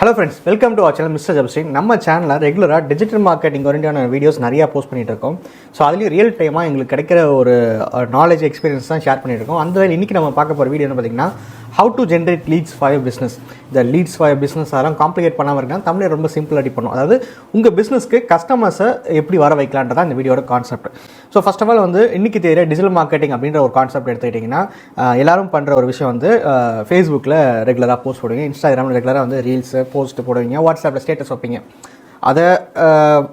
Hello friends, welcome to our channel Mr Jabastin. நம்ம சேனல்ல ரெகுலரா டிஜிட்டல் மார்க்கெட்டிங் ஓரியன்டான வீடியோஸ் நிறைய போஸ்ட் பண்ணிட்டு இருக்கோம். ஸோ அதுலேயும் ரியல் டைமாக எங்களுக்கு கிடைக்கிற ஒரு நாலேஜ் எக்ஸ்பீரியன்ஸ் தான் ஷேர் பண்ணிட்டு இருக்கோம். அந்த வேலை இன்றைக்கி நம்ம பார்க்க போகிற வீடியோ என்ன பார்த்தீங்கன்னா how to generate leads for your business. இந்த leads for your business அதெல்லாம் காம்ப்ளிகேட் பண்ணாமல் இருக்கலாம், தமிழை ரொம்ப சிம்பிளாக அடி பண்ணும். அதாவது உங்கள் பிஸ்னஸ்க்கு கஸ்டமர்ஸை எப்படி வர வைக்கலான்றதான் இந்த வீடியோட concept. So first of all வந்து இன்றைக்கி தெரிய டிஜிட்டல் மார்க்கெட்டிங் அப்படின்ற ஒரு கான்செப்ட் எடுத்துக்கிட்டிங்கன்னா எல்லாரும் பண்ணுற ஒரு விஷயம் வந்து ஃபேஸ்புக்கில் ரெகுலராக போஸ்ட் போடுவீங்க, இன்ஸ்டாகிராமில் ரெகுலராக வந்து ரீல்ஸு போஸ்ட் போடுவீங்க, வாட்ஸ்அப்பில் ஸ்டேட்டஸ் வைப்பீங்க.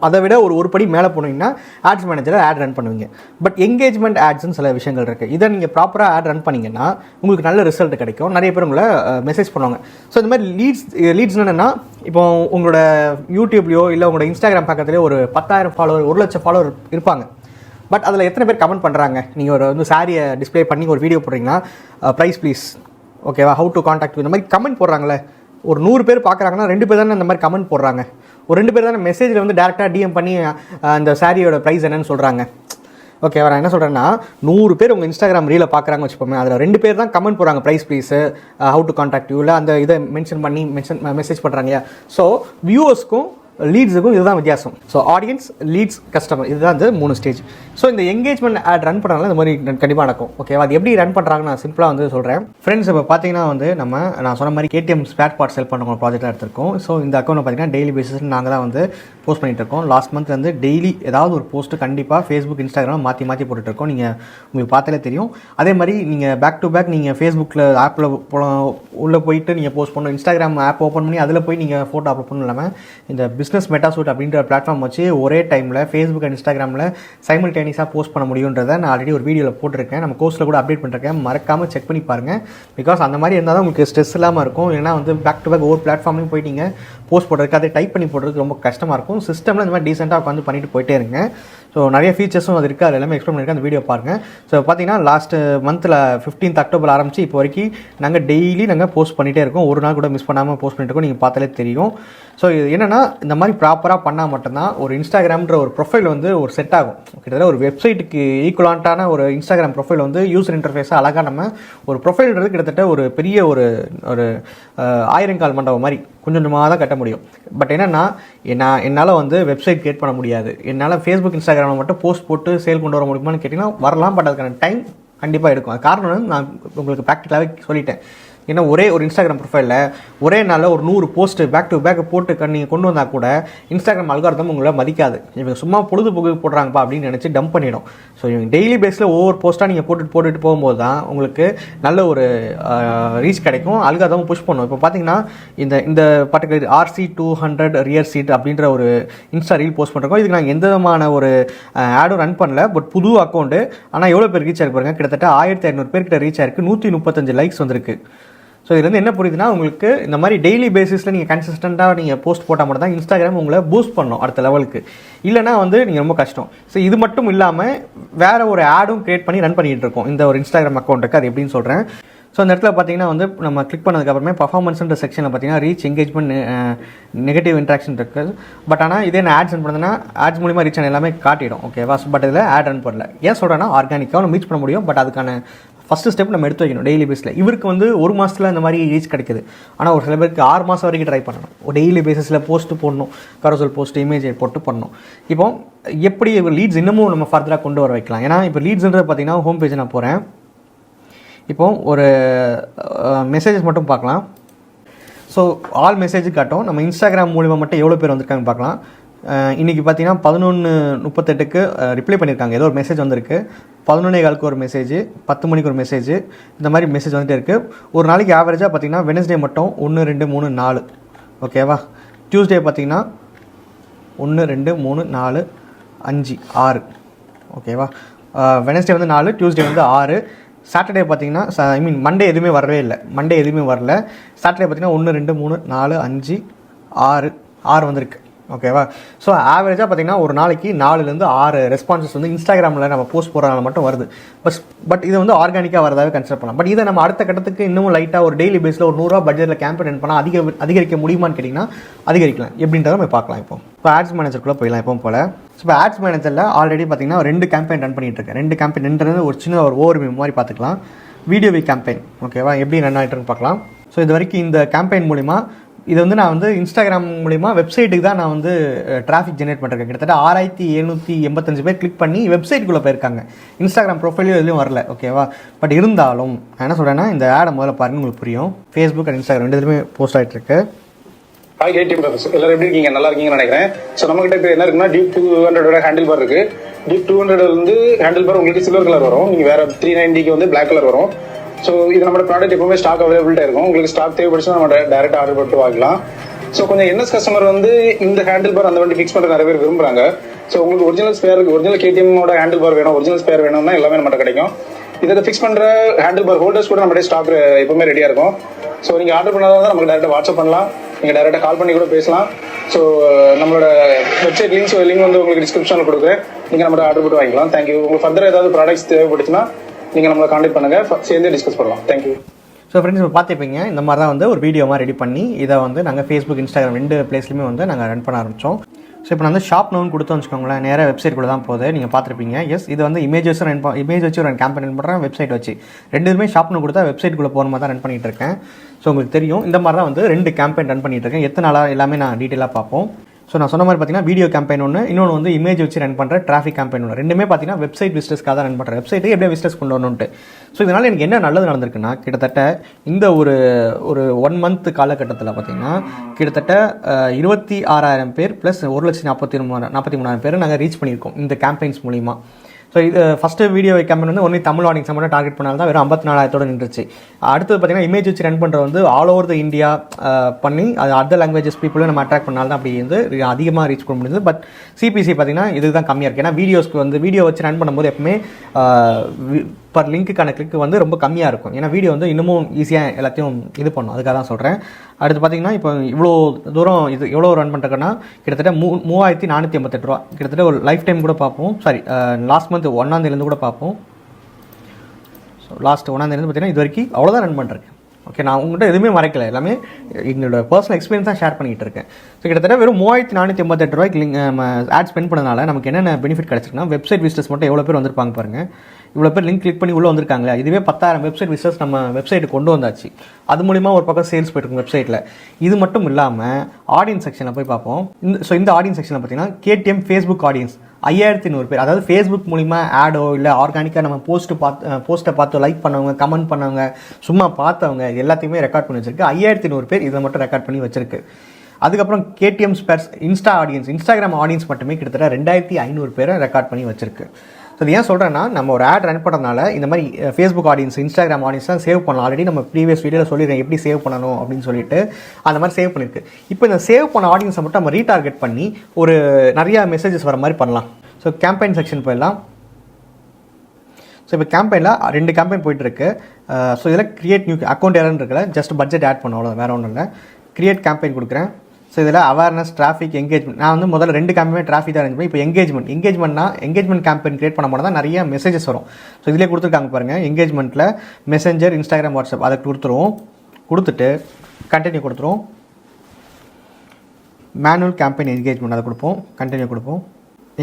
அதை விட ஒரு படி மேலே போனீங்கன்னா ஆட்ஸ் மேனேஜரில் ஆட் ரன் பண்ணுவீங்க. பட் எங்கேஜ்மெண்ட் ஆட்ஸ்ன்னு சில விஷயங்கள் இருக்குது. இதை நீங்கள் ப்ராப்பராக ஆட் ரன் பண்ணிங்கன்னா உங்களுக்கு நல்ல ரிசல்ட் கிடைக்கும். நிறைய பேர் உங்களை மெசேஜ் பண்ணுவாங்க. ஸோ இந்த மாதிரி லீட்ஸ் என்னென்னா, இப்போ உங்களோட யூடியூப்லையோ இல்லை உங்களோட இன்ஸ்டாகிராம் பக்கத்துலேயோ ஒரு 10,000 ஃபாலோவர் 1,00,000 ஃபாலோவர் இருப்பாங்க. பட் அதில் எத்தனை பேர் கமெண்ட் பண்ணுறாங்க? நீங்கள் ஒரு வந்து சாரியை டிஸ்பிளே பண்ணி ஒரு வீடியோ போடுறீங்கன்னா ப்ரைஸ் ப்ளீஸ், ஓகேவா, ஹவு டு காண்டாக்ட், இந்த மாதிரி கமெண்ட் போடுறாங்களே. ஒரு 100 பேர் பார்க்குறாங்கன்னா 2 பேர் தானே இந்த மாதிரி கமெண்ட் போடுறாங்க. ஒரு 2 பேர் தானே மெசேஜில் வந்து டேரெக்டாக டிஎம் பண்ணி அந்த சாரியோட ப்ரைஸ் என்னன்னு சொல்கிறாங்க. ஓகேவா, நான் என்ன சொல்கிறேன்னா 100 பேர் உங்கள் இன்ஸ்டாகிராம் ரீலை பார்க்குறாங்க வச்சுப்போமே, அதில் 2 பேர் தான் கமெண்ட் போடுறாங்க price please, how to contact you, இல்லை அந்த இதை மென்ஷன் பண்ணி மெசேஜ் பண்ணுறாங்க. ஸோ வியூவர்ஸ்க்கும் லீட்ஸுக்கும் இதுதான் வித்தியாசம். ஸோ ஆடியன்ஸ், லீட்ஸ், கஸ்டமர், இதுதான் இந்த 3 ஸ்டேஜ். ஸோ இந்த எங்கேஜ்மெண்ட் ஆட் ரன் பண்ணுறாங்களா இந்த மாதிரி கண்டிப்பாக நடக்கும். ஓகேவா, அது எப்படி ரன் பண்ணுறாங்கன்னு நான் சிம்பிளாக வந்து சொல்கிறேன். ஃப்ரெண்ட்ஸ், இப்போ பார்த்தீங்கன்னா வந்து நான் சொன்ன மாதிரி கேடிஎம் ஸ்பேர் பார்ட் செல் பண்ணுற ப்ராஜெக்டாக எடுத்திருக்கோம். ஸோ இந்த அக்கௌண்ட் பார்த்தீங்கன்னா டெய்லி பேசிஸ் நாங்கள் தான் வந்து போஸ்ட் பண்ணிட்டு இருக்கோம். லாஸ்ட் மந்த் வந்து டெய்லி ஏதாவது ஒரு போஸ்ட்டு கண்டிப்பாக ஃபேஸ்புக், இன்ஸ்டாகிராம் மாற்றி போட்டுருக்கோம். நீங்கள் உங்களுக்கு பார்த்தாலே தெரியும். அதே மாதிரி நீங்கள் பேக் டு பேக் நீங்கள் ஃபேஸ்புக்கில் ஆப்பில் உள்ளே போயிட்டு நீங்கள் போஸ்ட் பண்ணணும், இன்ஸ்டாகிராம் ஆப் ஓப்பன் பண்ணி அதில் போய் நீங்கள் ஃபோட்டோ அப்லோட் பண்ணணும். இல்லாமல் இந்த பிஸ்னஸ் மெட்டாசூட் அப்படின்ற பிளாட்ஃபார்ம் வச்சு ஒரே டைமில் ஃபேஸ்புக் அண்ட் இன்ஸ்டாகிராமில் சைமல்டேனியஸாக போஸ்ட் பண்ண முடியுன்றதை நான் ஆல்ரெடி ஒரு வீடியோவில் போட்டிருக்கேன். நம்ம கோர்ஸில் கூட அப்டேட் பண்ணிருக்கேன், மறக்காமல் செக் பண்ணி பாருங்கள். பிகாஸ் அந்த மாதிரி இருந்தால் தான் உங்களுக்கு ஸ்ட்ரெஸ் இல்லாமல் இருக்கும். ஏன்னா வந்து பேக் டு பேக் ஒவ்வொரு பிளாட்ஃபார்ம்லையும் போய் நீங்கள் போஸ்ட் போடுறதுக்கு அதை டைப் பண்ணி போடுறதுக்கு ரொம்ப கஷ்டமாக இருக்கும். சிஸ்டமில் இந்த மாதிரி டீசெண்டாக உட்காந்து பண்ணிட்டு போயிட்டே இருங்க. ஸோ நிறைய ஃபீச்சர்ஸும் அது இருக்குது, அது எல்லாமே எக்ஸ்பிளைன் பண்ணியிருக்கேன், அந்த வீடியோ பாருங்கள். ஸோ பார்த்தீங்கன்னா லாஸ்ட் மந்தில் 15th அக்டோபர் ஆரம்பிச்சு இப்போ வரைக்கும் நாங்கள் டெய்லி போஸ்ட் பண்ணிகிட்டே இருக்கோம். ஒரு நாள் கூட மிஸ் பண்ணாமல் போஸ்ட் பண்ணிட்டு இருக்கோம். நீங்கள் பார்த்தாலே தெரியும். ஸோ இது என்னென்னா, இந்த மாதிரி ப்ராப்பராக பண்ணால் மட்டும்தான் ஒரு இன்ஸ்டாகிராம்ன்ற ஒரு ப்ரொஃபைல் வந்து ஒரு செட் ஆகும். கிட்டத்தட்ட ஒரு வெப்சைட்டுக்கு ஈக்குவலான்ட்டான ஒரு இன்ஸ்டாகிராம் ப்ரொஃபைல் வந்து யூசர் இன்டர்ஃபேஸாக அழகாக நம்ம ஒரு ப்ரொஃபைல்ன்றது கிட்டத்தட்ட ஒரு பெரிய ஒரு 1000 கால் மண்டபம் மாதிரி கொஞ்சம் கொஞ்சமாக தான் கட்ட முடியும். பட் என்னென்னா, என்னால் வந்து வெப்சைட் கிரியேட் பண்ண முடியாது, என்னால் ஃபேஸ்புக், இன்ஸ்டாகிராமில் மட்டும் போஸ்ட் போட்டு சேல் கொண்டு வர முடியுமான்னு கேட்டிங்கன்னா வரலாம். பட் அதுக்கான டைம் கண்டிப்பாக எடுக்கும். அது காரணம் நான் உங்களுக்கு ப்ராக்டிக்கலாகவே சொல்லிட்டேன். ஏன்னா ஒரே ஒரு இன்ஸ்டாகிராம் ப்ரொஃபைலில் ஒரே நாளில் ஒரு 100 போஸ்ட்டு பேக் டு பேக் போட்டு நீங்கள் கொண்டு வந்தால் கூட இன்ஸ்டாகிராம் அல்காரிதம் உங்களை மதிக்காது. இவங்க சும்மா பொழுதுபோக்கு போடுறாங்கப்பா அப்படின்னு நினச்சி டம்ப் பண்ணிடும். ஸோ இவங்க டெய்லி பேஸில் ஒவ்வொரு போஸ்ட்டாக நீங்கள் போட்டுட்டு போகும்போது தான் உங்களுக்கு நல்ல ஒரு ரீச் கிடைக்கும், அல்காரிதம் புஷ் பண்ணும். இப்போ பார்த்தீங்கன்னா இந்த பர்டிகுலர் RC200 ரியர் சீட் அப்படின்ற ஒரு இன்ஸ்டா ரீல் போஸ்ட் பண்ணுறோம். இதுக்கு நாங்கள் எந்த விதமான ஒரு ஆடும் ரன் பண்ணல. பட் புது அக்கௌண்ட்டு, ஆனால் எவ்வளோ பேர் ரீச் ஆகிருக்கு பாருங்க, கிட்டத்தட்ட 1500 பேர்கிட்ட ரீச் ஆயிருக்கு, 135 லைக்ஸ் வந்திருக்கு. ஸோ இதுலேருந்து என்ன புரியுதுன்னா, உங்களுக்கு இந்த மாதிரி டெய்லி பேசிஸில் நீங்கள் கன்சிஸ்டண்ட்டாக நீங்கள் போஸ்ட் போட்டால் மட்டும் தான் இன்ஸ்டாகிராம் உங்களை பூஸ்ட் பண்ணணும் அடுத்த லெவலுக்கு. இல்லைனா வந்து நீங்கள் ரொம்ப கஷ்டம். ஸோ இது மட்டும் இல்லாமல் வேறு ஒரு ஆடும் கிரியேட் பண்ணி ரன் பண்ணிகிட்டு இருக்கோம் இந்த ஒரு இன்ஸ்டாகிராம் அக்கௌண்ட்டுக்கு. அது எப்படின்னு சொல்கிறேன். ஸோ அந்த இடத்துல பார்த்தீங்கன்னா வந்து நம்ம கிளிக் பண்ணதுக்கப்புறமே பர்ஃபார்மன்ஸ்ன்ற செக்ஷனில் பார்த்தீங்கன்னா ரீச், எங்கேஜ்மெண்ட், நெகட்டிவ் இன்ட்ராக்ஷன் இருக்குது. பட் ஆனால் இதே நான் ஆட்ஸ் ரன் பண்ணதுன்னா ஆட்ஸ் மூலிமா ரீச் ஆன எல்லாமே காட்டிடும். ஓகேவா, பட் இதில் ஆட் ரன் பண்ணல. ஏன் சொல்கிறேன்னா, ஆர்கானிக்காக நம்ம ரீச் பண்ண முடியும். பட் அதுக்கான ஃபஸ்ட்டு ஸ்டெப் நம்ம எடுத்து வைக்கணும் டெய்லி பேஸில். இவருக்கு வந்து 1 மாதத்தில் இந்த மாதிரி ரீச் கிடைக்குது. ஆனால் ஒரு சில பேருக்கு 6 மாதம் வரைக்கும் ட்ரை பண்ணணும். ஒரு டெய்லி பேஸில் போஸ்ட்டு போடணும், கரோசல் போஸ்ட், இமேஜ் போட்டு பண்ணணும். இப்போ எப்படி லீட்ஸ் இன்னமும் நம்ம ஃபர்தராக கொண்டு வர வைக்கலாம். ஏன்னா இப்போ லீட்ஸ்ன்றது பார்த்தீங்கன்னா ஹோம் பேஜ் நான் போகிறேன். இப்போ ஒரு மெசேஜஸ் மட்டும் பார்க்கலாம். ஸோ ஆல் மெசேஜ் காட்டும். நம்ம இன்ஸ்டாகிராம் மூலிமா மட்டும் எவ்வளோ பேர் வந்திருக்காங்கன்னு பார்க்கலாம். இன்றைக்கி பார்த்தீங்கன்னா 11:38க்கு ரிப்ளை பண்ணியிருக்காங்க. ஏதோ ஒரு மெசேஜ் வந்திருக்கு. 11:15க்கு ஒரு மெசேஜ், 10 மணிக்கு ஒரு மெசேஜ், இந்த மாதிரி மெசேஜ் வந்துகிட்டே இருக்குது. ஒரு நாளைக்கு ஆவரேஜாக பார்த்தீங்கன்னா வெனஸ்டே மட்டும் 1, 2, 3, 4. ஓகேவா, டியூஸ்டே பார்த்தீங்கன்னா 1, 2, 3, 4, 5, 6. ஓகேவா, வெனஸ்டே வந்து 4, டியூஸ்டே வந்து 6. சாட்டர்டே பார்த்தீங்கன்னா மண்டே எதுவுமே வரவே இல்லை. மண்டே எதுவுமே வரல. சாட்டர்டே பார்த்தீங்கன்னா 1, 2, 3, 4, 5, 6 வந்திருக்கு. ஓகேவா, ஸோ ஆவரேஜாக பார்த்தீங்கன்னா ஒரு நாளைக்கு 4லேருந்து 6 ரெஸ்பான்சஸ் வந்து இன்ஸ்டாகிராமில் நம்ம போஸ்ட் போடுறதுனால மட்டும் வருது. பட் இது வந்து ஆர்கானிக்காக வரதாவே கன்சிடர் பண்ணலாம். பட் இதை நம்ம அடுத்த கட்டத்துக்கு இன்னமும் லைட்டாக ஒரு டெய்லி பேஸில் ஒரு 100 ரூபா பட்ஜெட்டில் கேம்பெயின் ரன் பண்ணால் அதிகரிக்க முடியுமான்னு கேட்டிங்கன்னா அதிகரிக்கலாம். எப்படின்றத நம்ம பார்க்கலாம். இப்போ ஆட்ஸ் மேனேஜருக்குள்ளே போயிடலாம். எப்போ போல் இப்போ ஆட்ஸ் மேனேஜரில் ஆல்ரெடி பார்த்தீங்கன்னா 2 கேம்பெயின் ரன் பண்ணிட்டு இருக்கேன். 2 கேம்பெயின்ன்றது ஒரு சின்ன ஒரு ஓவர்வியூ மாதிரி பார்த்துக்கலாம். வீடியோ கேம்பெயின், ஓகேவா, எப்படி ரன் ஆகிட்டுன்னு பார்க்கலாம். ஸோ இது வரைக்கும் இந்த கேம்பெயின் மூலிமா இது வந்து நான் வந்து இன்ஸ்டாகிராம் மூலிமா வெப்சைட்டுக்கு தான் நான் வந்து டிராஃபிக் ஜென்ரேட் பண்ணுறேன். கிட்டத்தட்ட 6785 பேர் கிளிக் பண்ணி வெப்சைட்டுக்குள்ளே போயிருக்காங்க. இன்ஸ்டாகிராம் ப்ரொஃபைலையும் எதுலையும் வரல, ஓகேவா? பட் இருந்தாலும் நான் என்ன சொல்கிறேன்னா, இந்த ஆடை முதல்ல பாருங்கள், உங்களுக்கு புரியும். ஃபேஸ்புக் அண்ட் இன்ஸ்டாகிராம் ரெண்டு இதுலையுமே போஸ்ட் ஆகிட்டு இருக்கு. ஹாய் கேடிஎம் மெம்பர்ஸ், எல்லாரும் எப்படி இருக்கீங்க? நல்லா இருக்கீங்கன்னு நினைக்கிறேன். ஸோ நம்மகிட்ட இப்போ என்ன இருக்குன்னா, டியூப் 200 ஹேண்டில் பார் இருக்கு. டியூப் 200 வந்து ஹேண்டில் பார் உங்களுக்கு சில்வர் கலர் வரும், நீங்கள் வேற 390க்கு வந்து பிளாக் கலர் வரும். ஸோ இது நம்ம ப்ராடக்ட் எப்பவுமே ஸ்டாக் அவைலபிலிட்டா இருக்கும். உங்களுக்கு ஸ்டாக் தேவைப்படுச்சுன்னா நம்ம டேரக்ட் ஆர்டர் போட்டு வாங்கலாம். ஸோ கொஞ்சம் என்எஸ் கஸ்டமர் வந்து இந்த ஹேண்டில் பார் அந்த வண்டி ஃபிக்ஸ் பண்ணுற நிறைய பேர் விரும்புறாங்க. ஸோ உங்களுக்கு ஒரிஜினல் ஸ்பேர் இருக்கு, ஒரிஜினல் கேடிஎம்மோட ஹேண்டில் பார் வேணும், ஒரிஜினல் ஸ்பேர் வேணும்னா எல்லாமே நம்மகிட்ட கிடைக்கும். இதை ஃபிக்ஸ் பண்ற ஹேண்டில் பார் ஹோல்டர்ஸ் கூட நம்மகிட்ட ஸ்டாக் எப்பவுமே ரெடியா இருக்கும். ஸோ நீங்க ஆர்டர் பண்ணாதான் நமக்கு டேரக்டா வாட்ஸ்அப் பண்ணலாம், நீங்க டேரக்டா கால் பண்ணி கூட பேசலாம். ஸோ நம்மளோட வெப்சைட் லிங்க் வந்து உங்களுக்கு டிஸ்கிரிப்ஷன்ல கொடுக்குறேன், நீங்க நம்ம ஆர்டர் போட்டு வாங்கிக்கலாம். தேங்க்யூ. உங்களுக்கு ஃபர்தர் ஏதாவது ப்ராடக்ட்ஸ் தேவைப்படுச்சுன்னா நீங்க நம்மளை கான்டாக்ட் பண்ணுங்க, சேர்ந்து டிஸ்கஸ் பண்ணலாம். தேங்க்யூ. ஸோ ஃப்ரெண்ட்ஸ், இப்போ பார்த்துப்பீங்க, இந்த மாதிரி தான் வந்து ஒரு வீடியோ மாதிரி ரெடி பண்ணி இதை வந்து நாங்கள் ஃபேஸ்புக் இன்ஸ்டாகிராம் ரெண்டு பிளேஸ்லையுமே வந்து நாங்கள் ரன் பண்ண ஆரம்பித்தோம். ஸோ இப்போ நான் வந்து ஷாப் நோன் கொடுத்தோம் வச்சுக்கோங்களேன், நேராக வெப்சைட் கூட தான் போகுது. நீங்கள் பார்த்துருப்பீங்க. எஸ், இது வந்து இமேஜ் வச்சு ஒரு கேம்பெயின் ரன் பண்ணுறேன், வெப்சைட் வச்சு ரெண்டுமே ஷாப் நோன் கொடுத்தா வெப்சைட்டுக்குள்ளே போகிற மாதிரி தான் ரன் பண்ணிகிட்டு இருக்கேன். ஸோ உங்களுக்கு தெரியும், இந்த மாதிரி தான் வந்து 2 கேம்பெயின் ரன் பண்ணிகிட்டு இருக்கேன். எத்தனை நாளாக எல்லாமே நான் டீட்டெயிலாக பார்ப்போம். ஸோ நான் சொன்ன மாதிரி பார்த்தீங்கன்னா வீடியோ கேம்பெயின் ஒன்று, இன்னொன்று வந்து இமேஜ் வச்சு ரன் பண்ணுற டிராஃபிக் கேம்பெயின் ஒன்று. ரெண்டுமே பார்த்தீங்கன்னா வெப்சைட் விசிட்டர்ஸ்க்காக தான் ரன் பண்ணுறேன். வெப்சைட்டை எப்படியே விசிட்டர்ஸ் கொண்டு வரணுன்ட்டு. ஸோ இதனால் எனக்கு என்ன நல்லது நடந்திருக்குன்னா, கிட்டத்தட்ட இந்த ஒரு 1 மந்த் காலகட்டத்தில் பார்த்தீங்கன்னா கிட்டத்தட்ட 26,000 பேர் ப்ளஸ் 1,43,000 பேர் நாங்கள் ரீச் பண்ணியிருக்கோம் இந்த கேம்பெயின்ஸ் மூலிமா. ஸோ இது ஃபஸ்ட்டு வீடியோ கேம்பெயின் வந்து ஒன்லி தமிழ் ஆடியன்ஸை மட்டும் டார்கெட் பண்ணால் தான் வெறும் 54,000 நின்றுச்சு. அடுத்தது பார்த்தீங்கன்னா இமேஜ் வச்சு ரன் பண்ணுறது வந்து ஆல் ஓவர் த இந்தியா பண்ணி அது அதர் லாங்குவேஜஸ் பீப்புளும் நம்ம அட்ராக்ட் பண்ணால் தான் அப்படி வந்து அதிகமாக ரீச் பண்ண முடியுது. பட் சிபிசி பார்த்தீங்கன்னா இதுதான் கம்மியாக இருக்குது. ஏன்னா வீடியோஸ்க்கு வந்து வீடியோ வச்சு ரன் பண்ணும்போது எப்பவுமே பர் லிங்க்குக்கான கிளிக்கு வந்து ரொம்ப கம்மியாக இருக்கும். ஏன்னா வீடியோ வந்து இன்னமும் ஈஸியாக எல்லாத்தையும் இது பண்ணும், அதுக்காக தான் சொல்கிறேன். அடுத்து பார்த்தீங்கன்னா இப்போ இவ்வளோ தூரம் இது எவ்வளோ ரன் பண்ணுறதுன்னா கிட்டத்தட்ட 3,488 ரூபா. கிட்டத்தட்ட ஒரு லைஃப் டைம் கூட பார்ப்போம். சாரி, லாஸ்ட் மந்த் 1ஆம் தேதியிலேருந்து கூட பார்ப்போம். ஸோ லாஸ்ட் 1ஆம் தேதியிலேருந்து பார்த்தீங்கன்னா இது வரைக்கும் அவ்வளோதான் ரன் பண்ணுறேன். ஓகே, நான் உங்கள்கிட்ட எதுவுமே மறைக்கல, எல்லாமே எங்களோட பர்சனல் எக்ஸ்பீரியன்ஸ் தான் ஷேர் பண்ணிகிட்டு இருக்கேன். ஸோ கிட்டத்தட்ட வெறும் 3,488 ரூபாய்க்கு ஆட் ஸ்பெண்ட் பண்ணனால நமக்கு என்னென்ன பெனிஃபிட் கிடச்சிருக்குன்னா, வெப்சைட் விசிட்டர்ஸ் மட்டும் எவ்வளோ பேர் வந்திருப்பாங்க பாருங்கள். இவ்வளோ பேர் லிங்க் கிளிக் பண்ணி உள்ளே வந்திருக்காங்களே, இதுவே 10,000 வெப்சைட் விசிட்டர்ஸ் நம்ம வெப்சைட்டுக்கு கொண்டு வந்தாச்சு. அது மூலிமா ஒரு பக்கம் சேல்ஸ் போயிட்டு வெப்சைட்டில். இது மட்டும் இல்லாமல் ஆடியன்ஸ் செக்ஷனில் போய் பார்ப்போம். இந்த ஆடியன்ஸ் செக்ஷனில் பார்த்தீங்கன்னா கேடிஎம் ஃபேஸ்புக் ஆடியன்ஸ் 5,100 பேர். அதாவது ஃபேஸ்புக் மூலிமா ஆடோ இல்லை ஆர்கானிக்காக நம்ம போஸ்ட்டை பார்த்து லைக் பண்ணவங்க, கமெண்ட் பண்ணவங்க, சும்மா பார்த்தவங்க எல்லாத்தையுமே ரெக்கார்ட் பண்ணி வச்சிருக்கு. 5,100 பேர் இதை மட்டும் ரெக்கார்ட் பண்ணி வச்சிருக்கு. அதுக்கப்புறம் கேடிஎம் ஸ்பெர்ஸ் இன்ஸ்டாகிராம் ஆடியன்ஸ் மட்டுமே கிட்டத்தட்ட 2,500 பேரை ரெக்கார்ட் பண்ணி வச்சிருக்கு. ஸோ இது ஏன் சொல்கிறேன்னா, நம்ம ஒரு ஆட் ரன் பண்ணுறதுனால இந்த மாதிரி ஃபேஸ்புக் ஆடியன்ஸ், இன்ஸ்டாகிராம் ஆடியன்ஸ் தான் சேவ் பண்ணலாம். ஆல்ரெடி நம்ம ப்ரீவியஸ் வீடியோவில் சொல்லிடுறேன் எப்படி சேவ் பண்ணணும் அப்படின்னு சொல்லிட்டு, அந்த மாதிரி சேவ் பண்ணியிருக்கு. இப்போ இந்த சேவ் பண்ண ஆடியன்ஸை மட்டும் நம்ம ரீடார்கெட் பண்ணி ஒரு நிறையா மெசேஜஸ் வர மாதிரி பண்ணலாம். ஸோ கேம்பெயின் செக்ஷன் போயிடலாம். ஸோ இப்போ கேம்பெயினில் 2 கேம்பெயின் போயிட்டுருக்கு. ஸோ இதில் கிரியேட் நியூ அக்கௌண்ட் யாருன்னு இருக்குல்ல, ஜஸ்ட் பட்ஜெட் ஆட் பண்ண அவ்வளோ, வேறு ஒன்றும் இல்லை. கிரியேட் கேம்பெயின் கொடுக்குறேன். ஸோ இதில் அவேர்னஸ், டிராஃபிக், எங்கேஜ்மெண்ட். நான் வந்து முதல்ல 2 கேம்பெயின் டிராஃபிக் தான் அரேஞ்ச் பண்ணி, இப்போ எங்கேஜ்மெண்ட் கேம்பெயின் கிரியேட் பண்ண போனால் தான் நிறைய மெசேஜஸ் வரும். ஸோ இதிலே கொடுத்துருக்காங்க பாருங்கள், எங்கேஜ்மெண்ட்டில் மெசேஞ்சர், இன்ஸ்டாகிராம், வாட்ஸ்அப் அதை கொடுத்துட்டு கண்டினியூ கொடுத்துருவோம். மேனுவல் கேம்பெயின் என்கேஜ்மெண்ட் அதை கொடுப்போம், கண்டினியூ கொடுப்போம்.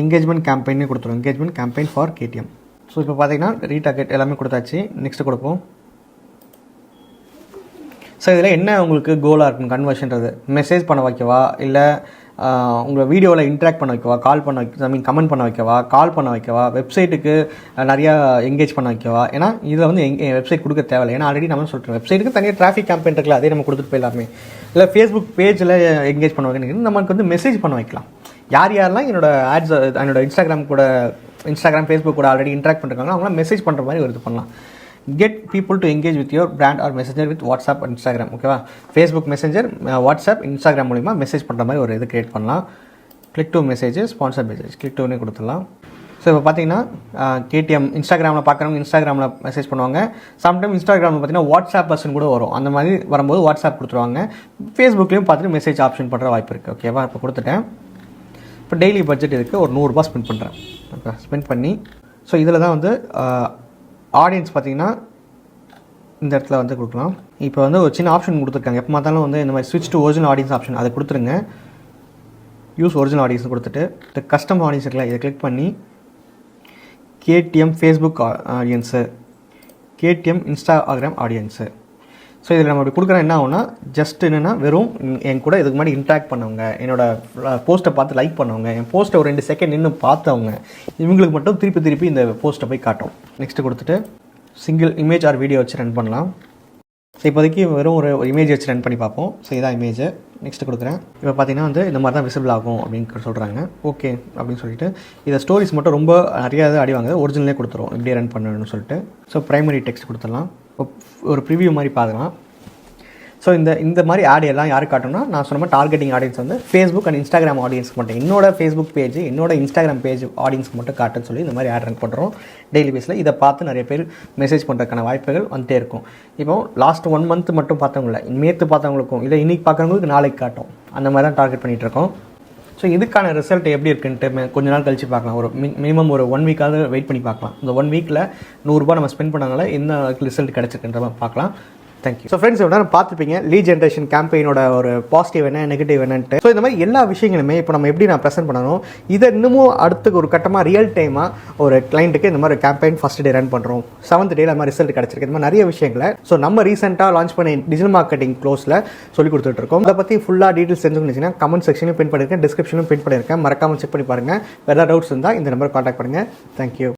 என்கேஜ்மெண்ட் கேம்பெயினே கொடுத்துருவோம், engagement campaign for KTM. So இப்போ பார்த்தீங்கன்னா ரீடார்கெட் எல்லாமே கொடுத்தாச்சு. நெக்ஸ்ட் கொடுப்போம். ஸோ இதில் என்ன உங்களுக்கு கோலாக இருக்கும் கன்வர்ஷன்றது? மெசேஜ் பண்ண வைக்கவா, இல்லை உங்களை வீடியோவில் இன்ட்ராக்ட் பண்ண வைக்கவா, கமெண்ட் பண்ண வைக்கவா, கால் பண்ண வைக்கவா, வெப்சைட்டுக்கு நிறையா எங்கேஜ் பண்ண வைக்கவா? ஏன்னா இதில் வந்து வெப்சைட் கொடுக்க தேவையில்லை. ஏன்னா ஆல்ரெடி நம்ம சொல்கிறோம் வெப்சைட்டுக்கு தனியாக டிராஃபிக் கேம்பெயின் இருக்குல்ல, அதே நம்ம கொடுத்துட்டு போயிடலாமே. இல்லை ஃபேஸ்புக் பேஜில் எங்கேஜ் பண்ண வைக்கணும், நமக்கு வந்து மெசேஜ் பண்ண வைக்கலாம். யாரெல்லாம் என்னோட இன்ஸ்டாகிராம் ஃபேஸ்புக் கூட ஆல்ரெடி இன்ட்ராக்ட் பண்ணுறாங்க அவங்களாம் மெசேஜ் பண்ணுற மாதிரி ஒரு இது பண்ணலாம். Get people to engage with your brand or messenger with WhatsApp and Instagram. ஓகேவா, ஃபேஸ்புக் மெசேஞ்சர், வாட்ஸ்அப், இன்ஸ்டாகிராம் மூலிமா மெசேஜ் பண்ணுற மாதிரி ஒரு இது கிரியேட் பண்ணலாம். Click to messages, sponsor message click டுனே கொடுத்துடலாம். ஸோ இப்போ பார்த்தீங்கன்னா கேடிஎம் இன்ஸ்டாகிராமில் பார்க்குறவங்க இன்ஸ்டாகிராமில் மெசேஜ் பண்ணுவாங்க. சம்டைம் இன்ஸ்டாகிராமில் பார்த்தீங்கன்னா வாட்ஸ்அப் பர்சன் கூட வரும். அந்த மாதிரி வரும்போது வாட்ஸ்அப் கொடுத்துருவாங்க. ஃபேஸ்புக்லேயும் பார்த்துட்டு மெசேஜ் ஆப்ஷன் பண்ணுற வாய்ப்பு இருக்குது. ஓகேவா, இப்போ கொடுத்துட்டேன். இப்போ டெய்லி பட்ஜெட் இருக்குது, ஒரு 100 ரூபா ஸ்பெண்ட் பண்ணுறேன். ஓகே, ஸ்பெண்ட் பண்ணி ஸோ இதில் தான் வந்து ஆடியன்ஸ் பார்த்தீங்கன்னா இந்த இடத்துல வந்து கொடுக்கலாம். இப்போ வந்து ஒரு சின்ன ஆப்ஷன் கொடுத்துருக்காங்க. எப்போ பார்த்தாலும் வந்து இந்த மாதிரி ஸ்விட்ச் டு ஒரிஜினல் ஆடியன்ஸ் ஆப்ஷன் அதை கொடுத்துருங்க. யூஸ் ஒரிஜினல் ஆடியன்ஸ் கொடுத்துட்டு இந்த கஸ்டம் ஆடியன்ஸ் இருக்குல்ல, இதை கிளிக் பண்ணி KTM Facebook audience, KTM Instagram audience. So இதில் நம்ம அப்படி கொடுக்குறோம் என்ன ஆகும்னா ஜஸ்ட் என்னென்னா வெறும் என் கூட இதுக்கு முன்னாடி இன்ட்ராக்ட் பண்ணவங்க, என்னோட போஸ்ட்டை பார்த்து லைக் பண்ணவங்க, என் போஸ்ட்டை ஒரு 2 செகண்ட் நின்று பார்த்தவங்க, இவங்களுக்கு மட்டும் திருப்பி இந்த போஸ்ட்டை போய் காட்டும். நெக்ஸ்ட்டு கொடுத்துட்டு சிங்கிள் இமேஜ் ஆர் வீடியோ வச்சு ரன் பண்ணலாம். ஸோ இப்போதைக்கு வெறும் ஒரு இமேஜ் வச்சு ரன் பண்ணி பார்ப்போம். ஸோ இதான் இமேஜ். நெக்ஸ்ட்டு கொடுக்குறேன். இப்போ பார்த்தீங்கன்னா வந்து இந்த மாதிரி தான் விசிபிள் ஆகும் அப்படின்னு சொல்கிறாங்க. ஓகே அப்படின்னு சொல்லிட்டு இதை ஸ்டோரிஸ் மட்டும் ரொம்ப நிறையா அடி வாங்குது, ஒரிஜினலே கொடுத்துரும் இப்படியே ரன் பண்ணணும்னு சொல்லிட்டு. ஸோ ப்ரைமரி டெக்ஸ்ட் கொடுத்துடலாம். ஒரு ப்ரிவியூ மாதிரி பார்க்கலாம். ஸோ இந்த மாதிரி ஆட் எல்லாம் யாருக்கு காட்டணும்னா நான் சொன்ன மாதிரி டார்கெட்டிங் ஆடியன்ஸ் வந்து ஃபேஸ்புக் அண்ட் இன்ஸ்டாகிராம் ஆடியன்ஸ்க்கு மட்டும், என்னோட ஃபேஸ்புக் பேஜ் என்னோட இன்ஸ்டாகிராம் பேஜ் ஆடியன்ஸ்க்கு மட்டும் காட்டுன்னு சொல்லி இந்த மாதிரி ஆட் ரன் பண்ணுறோம் டெய்லி பேஸில். இதை பார்த்து நிறைய பேர் மெசேஜ் பண்ணுறதுக்கான வாய்ப்புகள் வந்துட்டே இருக்கும். இப்போ லாஸ்ட் 1 மந்த் மட்டும் பார்த்தவங்கள நேற்று பார்த்தவங்களுக்கும் இல்லை இன்றைக்கி பார்க்குறவங்களுக்கு நாளைக்கு காட்டும். அந்த மாதிரி தான் டார்கெட் பண்ணிகிட்ருக்கோம். ஸோ இதுக்கான ரிசல்ட் எப்படி இருக்குன்ட்டு கொஞ்ச நாள் கழிச்சு பார்க்கலாம். ஒரு மினிமம் ஒரு 1 வீக்காவது வெயிட் பண்ணி பார்க்கலாம். இந்த 1 வீக்கில் 100 ரூபாய் நம்ம ஸ்பெண்ட் பண்ணனால என்ன ரிசல்ட் கிடச்சிருக்குன்ற மாதிரி பார்க்கலாம். தேங்க்யூ. ஸோ ஃப்ரெண்ட்ஸ் இவ்வளோ பார்த்துருப்பீங்க லீட் ஜென்ரேஷன் கேம்பெயினோட ஒரு பாசிட்டிவ் என்ன நெகட்டிவ் என்னன்ட்டு. ஸோ இந்த மாதிரி எல்லா விஷயங்களுமே இப்போ நம்ம எப்படி நான் ப்ரெசென்ட் பண்ணணும், இதை இன்னமும் அடுத்து ஒரு கட்டமாக ரியல் டைமாக ஒரு கிளைண்ட்டுக்கு இந்த மாதிரி கேம்பெயின் ஃபஸ்ட் டே ரன் பண்ணுறோம், 7th டேல மாதிரி ரிசல்ட் கிடச்சிருக்கு. இந்த மாதிரி நிறைய விஷயங்களை ஸோ நம்ம ரீசெண்டாக லான்ச் பண்ணி டிஜிட்டல் மார்க்கெட்டிங் க்ளோஸில் சொல்லி கொடுத்துட்ருக்கோம். அதை பற்றி ஃபுல்லாக டீட்டெயில்ஸ் தெரிஞ்சுக்கிச்சிங்கன்னா கமெண்ட் செக்ஷனையும் பின் பண்ணியிருக்கேன், டிஸ்கிரிப்ஷனும் பின் பண்ணியிருக்கேன். மறக்காமல் செக் பண்ணி பாருங்கள். வேறு டவுட்ஸ் இருந்தால் இந்த நம்பர் கான்டாக்ட் பண்ணுங்கள். தேங்க்யூ.